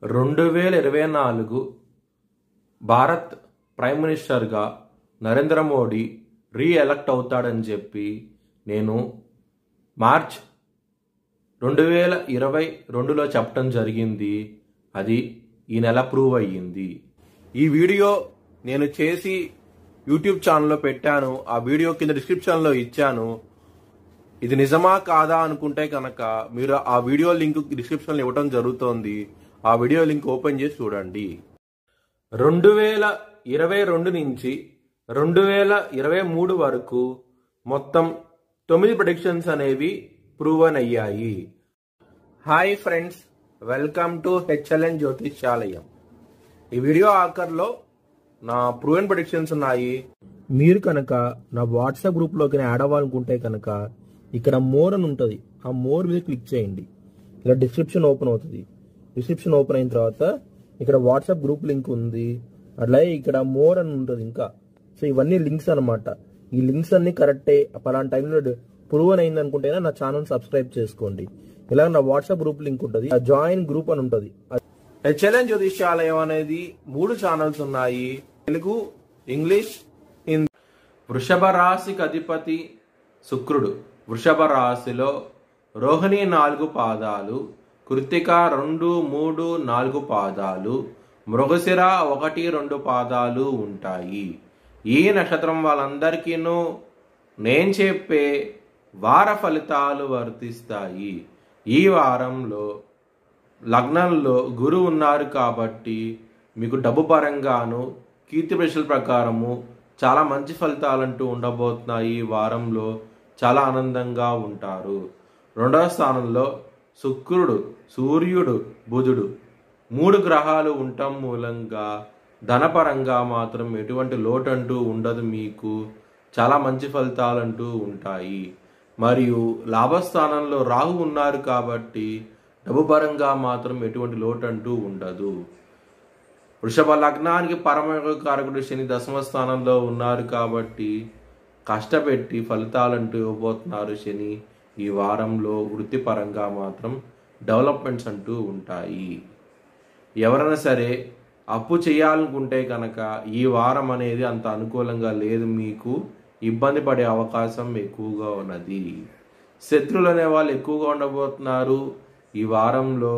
2024 Bharat prime మినిస్టర్గా Narendra Modi re-elect అవుతాడని చెప్పి నేను మార్చ్ 2022లో చెప్పడం జరిగింది. అది ఈ నెల ప్రూవ్ అయ్యింది. ఈ వీడియో నేను చేసి యూట్యూబ్ ఛానల్లో పెట్టాను. ఆ వీడియో కింద డిస్క్రిప్షన్లో ఇచ్చాను. ఇది నిజమా కాదా అనుకుంటే కనుక మీరు ఆ వీడియో లింక్ డిస్క్రిప్షన్లో ఇవ్వడం జరుగుతోంది. ఆ వీడియో లింక్ ఓపెన్ చేసి చూడండి. 2022 నుంచి 2023 వరకు మొత్తం 9 ప్రెడిక్షన్స్ అనేవి ప్రూవన్ అయ్యాయి. Hi friends, welcome to HLN జ్యోతిష్యాలయం. ఈ వీడియో ఆఖర్లో నా ప్రూవన్ ప్రెడిక్షన్స్ ఉన్నాయి. మీరు కనుక నా వాట్సాప్ గ్రూప్లోకి యాడ్ అవ్వాలనుకుంటే కనుక ఇక్కడ మోర్ అని ఉంటుంది. ఆ మోర్ మీద క్లిక్ చేయండి. ఇలా డిస్క్రిప్షన్ ఓపెన్ అవుతుంది. డిస్క్రిప్షన్ ఓపెన్ అయిన తర్వాత ఇక్కడ వాట్సాప్ గ్రూప్ లింక్ ఉంది. అట్లాగే ఇక్కడ మోర్ అని ఉంటుంది ఇంకా. సో ఇవన్నీ లింక్స్ అనమాట. ఈ లింక్స్ అన్ని కరెక్టే. పలానా టైంలో ప్రూవన్ అయింది అనుకుంటేనే నా ఛానల్ సబ్స్క్రైబ్ చేసుకోండి. ఇలా నా వాట్సాప్ గ్రూప్ లింక్ ఉంటుంది. జాయిన్ గ్రూప్ అని ఉంటుంది. హెచ్ఎల్ఎన్ జ్యోతిష్యాలయం అనేది 3 ఛానల్స్ ఉన్నాయి. తెలుగు, ఇంగ్లీష్, హిందీ. వృషభ రాశికి అధిపతి శుక్రుడు. వృషభ రాశిలో రోహిణి 4 పాదాలు, కృత్తిక 2, 3, 4 పాదాలు, మృగశిర 1, 2 పాదాలు ఉంటాయి. ఈ నక్షత్రం వాళ్ళందరికీనూ నేను చెప్పే వార ఫలితాలు వర్తిస్తాయి. ఈ వారంలో లగ్నంలో గురువు ఉన్నారు కాబట్టి మీకు డబ్బు పరంగాను కీర్తి ప్రశ్నల ప్రకారము చాలా మంచి ఫలితాలంటూ ఉండబోతున్నాయి. ఈ వారంలో చాలా ఆనందంగా ఉంటారు. 2వ స్థానంలో శుక్రుడు, సూర్యుడు, బుధుడు 3 గ్రహాలు ఉండటం మూలంగా ధనపరంగా మాత్రం ఎటువంటి లోటంటూ ఉండదు. మీకు చాలా మంచి ఫలితాలంటూ ఉంటాయి. మరియు లాభస్థానంలో రాహు ఉన్నారు కాబట్టి డబ్బు పరంగా మాత్రం ఎటువంటి లోటంటూ ఉండదు. వృషభ లగ్నానికి పరమకారకుడు శని 10వ స్థానంలో ఉన్నారు కాబట్టి కష్టపెట్టి ఫలితాలంటూ ఇవ్వబోతున్నారు శని. ఈ వారంలో వృత్తిపరంగా మాత్రం డెవలప్మెంట్స్ అంటూ ఉంటాయి. ఎవరైనా సరే అప్పు చేయాలనుకుంటే కనుక ఈ వారం అనేది అంత అనుకూలంగా లేదు. మీకు ఇబ్బంది పడే అవకాశం ఎక్కువగా ఉన్నది. శత్రువులు అనే వాళ్ళు ఎక్కువగా ఉండబోతున్నారు. ఈ వారంలో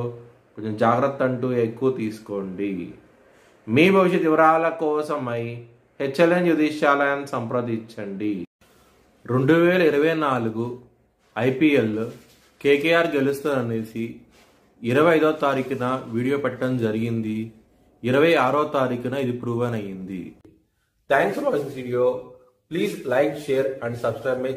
కొంచెం జాగ్రత్త అంటూ ఎక్కువ తీసుకోండి. మీ భవిష్యత్ వివరాల కోసమై హెచ్ఎల్ఎన్ జ్యోతిష్యాలయాన్ని సంప్రదించండి. 2024 ఐపీఎల్ కేకేఆర్ గెలుస్తారనేసి 25వ తారీఖున వీడియో పెట్టడం జరిగింది. 26వ తారీఖున ఇది ప్రూవన్ అయ్యింది. Thanks for watching video. Please like, share and subscribe my